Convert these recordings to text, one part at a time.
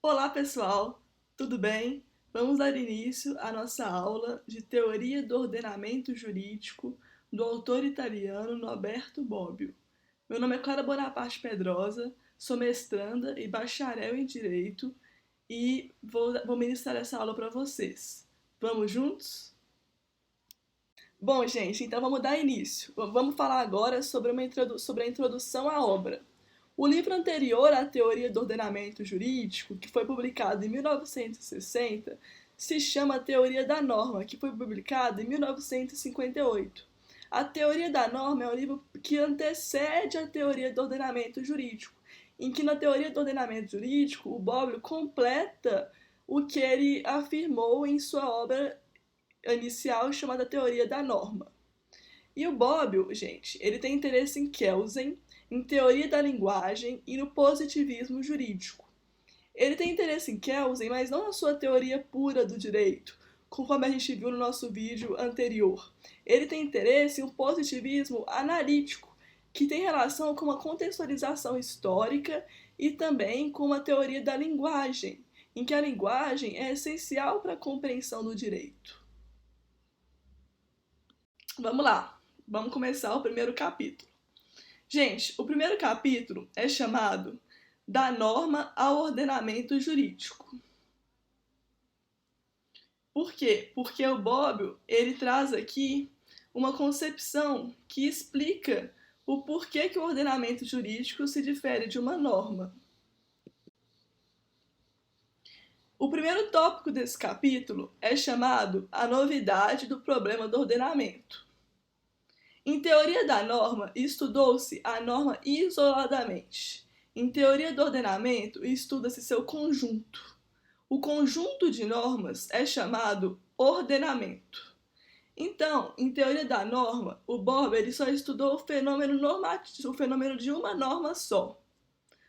Olá, pessoal! Tudo bem? Vamos dar início à nossa aula de Teoria do Ordenamento Jurídico do autor italiano Norberto Bobbio. Meu nome é Clara Bonaparte Pedrosa, sou mestranda e bacharel em Direito e vou ministrar essa aula para vocês. Vamos juntos? Bom, gente, então vamos dar início. Vamos falar agora sobre a introdução à obra. O livro anterior à Teoria do Ordenamento Jurídico, que foi publicado em 1960, se chama Teoria da Norma, que foi publicado em 1958. A Teoria da Norma é um livro que antecede a Teoria do Ordenamento Jurídico, em que na Teoria do Ordenamento Jurídico o Bobbio completa o que ele afirmou em sua obra inicial chamada Teoria da Norma. E o Bobbio, gente, ele tem interesse em Kelsen, em teoria da linguagem e no positivismo jurídico. Ele tem interesse em Kelsen, mas não na sua teoria pura do direito, conforme a gente viu no nosso vídeo anterior. Ele tem interesse em um positivismo analítico, que tem relação com uma contextualização histórica e também com uma teoria da linguagem, em que a linguagem é essencial para a compreensão do direito. Vamos lá, vamos começar o primeiro capítulo. Gente, o primeiro capítulo é chamado Da Norma ao Ordenamento Jurídico. Por quê? Porque o Bobbio, ele traz aqui uma concepção que explica o porquê que o ordenamento jurídico se difere de uma norma. O primeiro tópico desse capítulo é chamado A Novidade do Problema do Ordenamento. Em teoria da norma, estudou-se a norma isoladamente. Em teoria do ordenamento, estuda-se seu conjunto. O conjunto de normas é chamado ordenamento. Então, em teoria da norma, o Bobbio ele só estudou o fenômeno normativo, o fenômeno de uma norma só.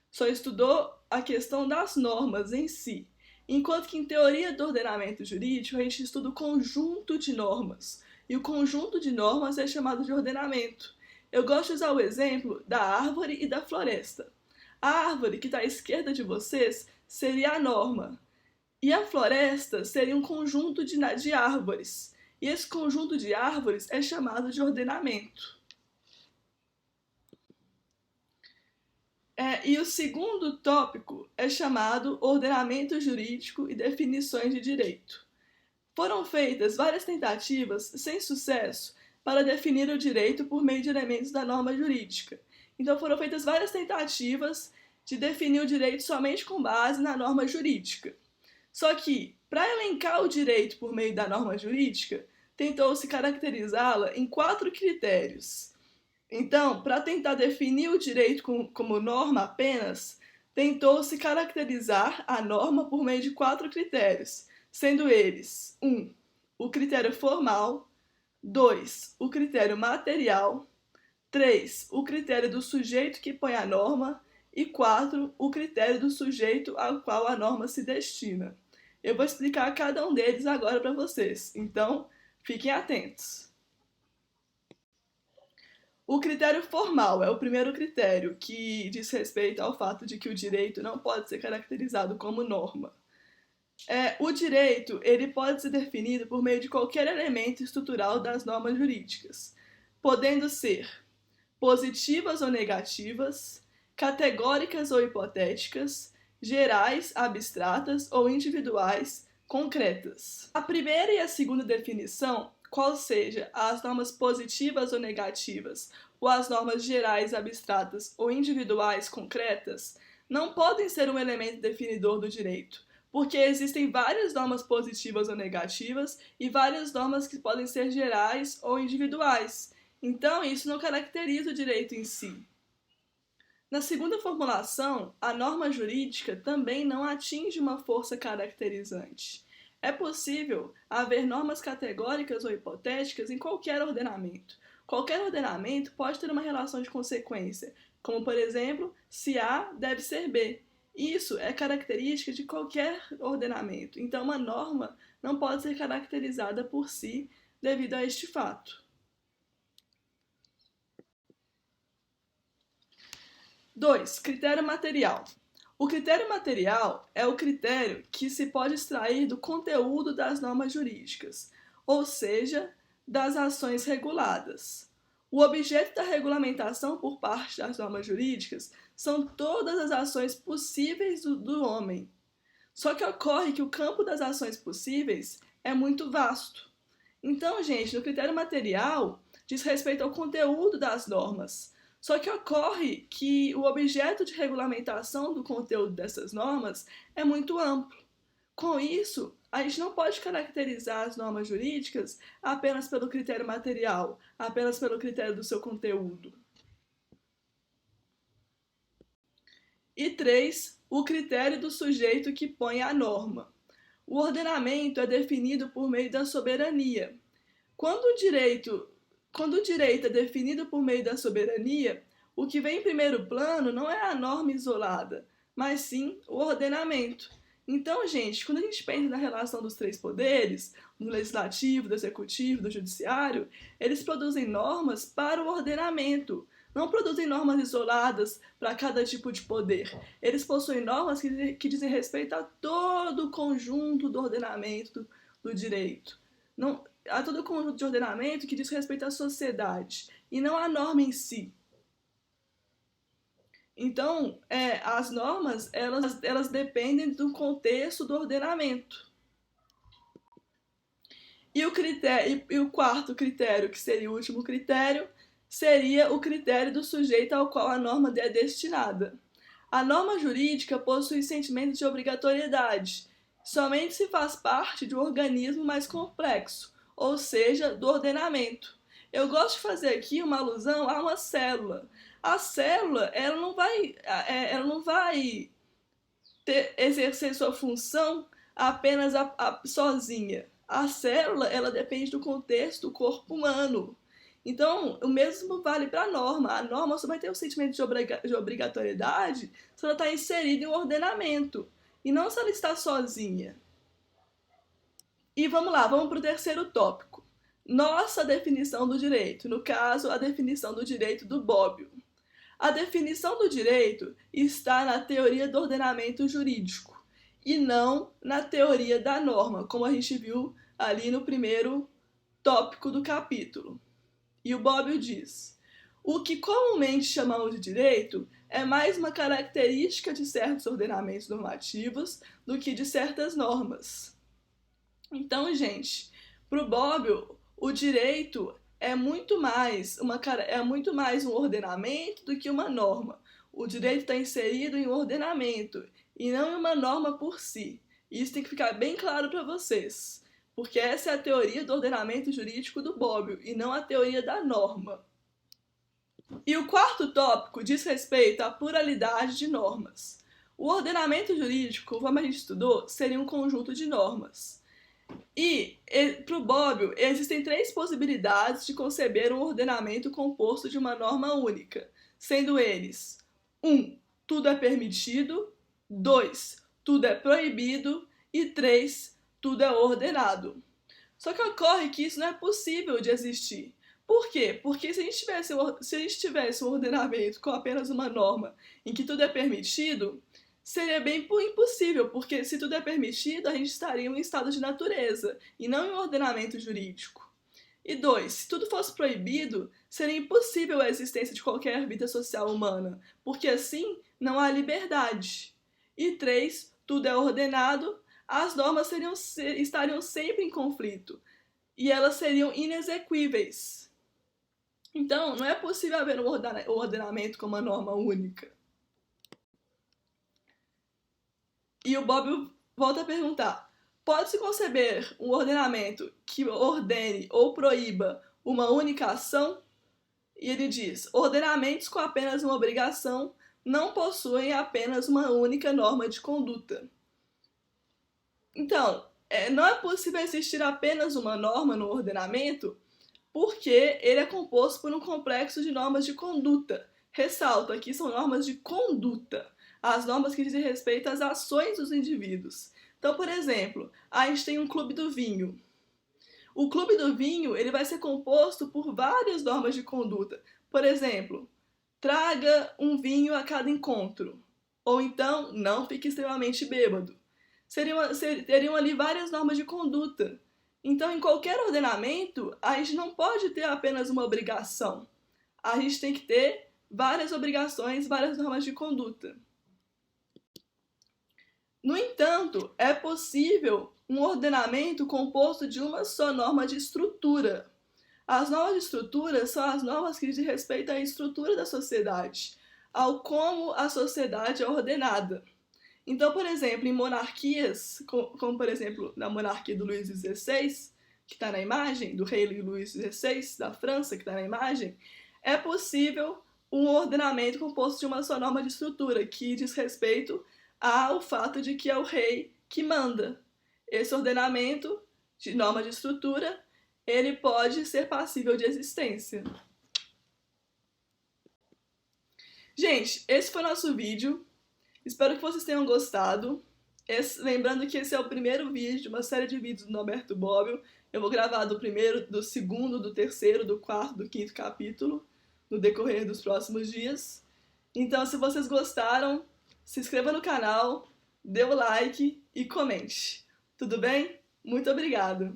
Só estudou a questão das normas em si. Enquanto que em teoria do ordenamento jurídico, a gente estuda o conjunto de normas. E o conjunto de normas é chamado de ordenamento. Eu gosto de usar o exemplo da árvore e da floresta. A árvore que está à esquerda de vocês seria a norma. E a floresta seria um conjunto de árvores. E esse conjunto de árvores é chamado de ordenamento. E o segundo tópico é chamado Ordenamento Jurídico e Definições de Direito. Foram feitas várias tentativas, sem sucesso, para definir o direito por meio de elementos da norma jurídica. Então foram feitas várias tentativas de definir o direito somente com base na norma jurídica. Só que, para elencar o direito por meio da norma jurídica, tentou-se caracterizá-la em 4 critérios. Então, para tentar definir o direito como norma apenas, tentou-se caracterizar a norma por meio de 4 critérios, sendo eles: 1. O critério formal, 2. O critério material, 3. O critério do sujeito que põe a norma e 4. O critério do sujeito ao qual a norma se destina. Eu vou explicar cada um deles agora para vocês, então fiquem atentos. O critério formal é o primeiro critério, que diz respeito ao fato de que o direito não pode ser caracterizado como norma. O direito ele pode ser definido por meio de qualquer elemento estrutural das normas jurídicas, podendo ser positivas ou negativas, categóricas ou hipotéticas, gerais, abstratas ou individuais, concretas. A primeira e a segunda definição, qual seja as normas positivas ou negativas, ou as normas gerais, abstratas ou individuais, concretas, não podem ser um elemento definidor do direito, porque existem várias normas positivas ou negativas e várias normas que podem ser gerais ou individuais. Então, isso não caracteriza o direito em si. Na segunda formulação, a norma jurídica também não atinge uma força caracterizante. É possível haver normas categóricas ou hipotéticas em qualquer ordenamento. Qualquer ordenamento pode ter uma relação de consequência, como, por exemplo, se A deve ser B. Isso é característica de qualquer ordenamento. Então, uma norma não pode ser caracterizada por si devido a este fato. 2. Critério material. O critério material é o critério que se pode extrair do conteúdo das normas jurídicas, ou seja, das ações reguladas. O objeto da regulamentação por parte das normas jurídicas são todas as ações possíveis do homem. Só que ocorre que o campo das ações possíveis é muito vasto. Então, gente, no critério material diz respeito ao conteúdo das normas. Só que ocorre que o objeto de regulamentação do conteúdo dessas normas é muito amplo. Com isso, a gente não pode caracterizar as normas jurídicas apenas pelo critério material, apenas pelo critério do seu conteúdo. E 3, o critério do sujeito que põe a norma. O ordenamento é definido por meio da soberania. Quando o direito é definido por meio da soberania, o que vem em primeiro plano não é a norma isolada, mas sim o ordenamento. Então, gente, quando a gente pensa na relação dos três poderes, do legislativo, do executivo, do judiciário, eles produzem normas para o ordenamento. Não produzem normas isoladas para cada tipo de poder. Eles possuem normas que dizem respeito a todo o conjunto do ordenamento do direito. Não, a todo o conjunto de ordenamento que diz respeito à sociedade, e não à norma em si. Então, as normas, elas dependem do contexto do ordenamento. E o quarto critério, que seria o último critério, seria o critério do sujeito ao qual a norma é destinada. A norma jurídica possui sentimento de obrigatoriedade. Somente se faz parte de um organismo mais complexo, ou seja, do ordenamento. Eu gosto de fazer aqui uma alusão a uma célula. A célula, ela não vai exercer sua função apenas sozinha. A célula, ela depende do contexto do corpo humano. Então, o mesmo vale para a norma. A norma só vai ter o sentimento de obrigatoriedade se ela está inserida em um ordenamento, e não se ela está sozinha. E vamos lá, vamos para o terceiro tópico. Nossa definição do direito, no caso, a definição do direito do Bobbio. A definição do direito está na teoria do ordenamento jurídico e não na teoria da norma, como a gente viu ali no primeiro tópico do capítulo. E o Bobbio diz: o que comumente chamamos de direito é mais uma característica de certos ordenamentos normativos do que de certas normas. Então, gente, para o Bobbio, o direito é muito mais um ordenamento do que uma norma. O direito está inserido em um ordenamento e não em uma norma por si. Isso tem que ficar bem claro para vocês, porque essa é a teoria do ordenamento jurídico do Bobbio e não a teoria da norma. E o quarto tópico diz respeito à pluralidade de normas. O ordenamento jurídico, como a gente estudou, seria um conjunto de normas. E, para o Bobbio, existem 3 possibilidades de conceber um ordenamento composto de uma norma única, sendo eles: 1. Tudo é permitido, 2. Tudo é proibido e 3. Tudo é ordenado. Só que ocorre que isso não é possível de existir. Por quê? Porque se a gente tivesse um ordenamento com apenas uma norma em que tudo é permitido, seria bem impossível, porque se tudo é permitido, a gente estaria em um estado de natureza, e não em um ordenamento jurídico. E 2, se tudo fosse proibido, seria impossível a existência de qualquer vida social humana, porque assim não há liberdade. E 3, tudo é ordenado, as normas estariam sempre em conflito, e elas seriam inexequíveis. Então, não é possível haver um ordenamento com uma norma única. E o Bobbio volta a perguntar: pode-se conceber um ordenamento que ordene ou proíba uma única ação? E ele diz: ordenamentos com apenas uma obrigação não possuem apenas uma única norma de conduta. Então, não é possível existir apenas uma norma no ordenamento, porque ele é composto por um complexo de normas de conduta. Ressalto, aqui são normas de conduta, as normas que dizem respeito às ações dos indivíduos. Então, por exemplo, a gente tem um clube do vinho. O clube do vinho, ele vai ser composto por várias normas de conduta. Por exemplo, traga um vinho a cada encontro. ou então não fique extremamente bêbado. Teriam ali várias normas de conduta. Então, em qualquer ordenamento, a gente não pode ter apenas uma obrigação. A gente tem que ter várias obrigações, várias normas de conduta. No entanto, é possível um ordenamento composto de uma só norma de estrutura. As normas de estrutura são as normas que dizem respeito à estrutura da sociedade, ao como a sociedade é ordenada. Então, por exemplo, em monarquias, como por exemplo na monarquia do Luís XVI, que está na imagem, do rei Luís XVI da França, que está na imagem, é possível um ordenamento composto de uma só norma de estrutura, que diz respeito ao fato de que é o rei que manda. Esse ordenamento de norma de estrutura, ele pode ser passível de existência. Gente, esse foi o nosso vídeo. Espero que vocês tenham gostado. Lembrando que esse é o primeiro vídeo de uma série de vídeos do Norberto Bobbio. Eu vou gravar do primeiro, do segundo, do terceiro, do quarto, do quinto capítulo no decorrer dos próximos dias. Então, se vocês gostaram, se inscreva no canal, dê o like e comente. Tudo bem? Muito obrigada!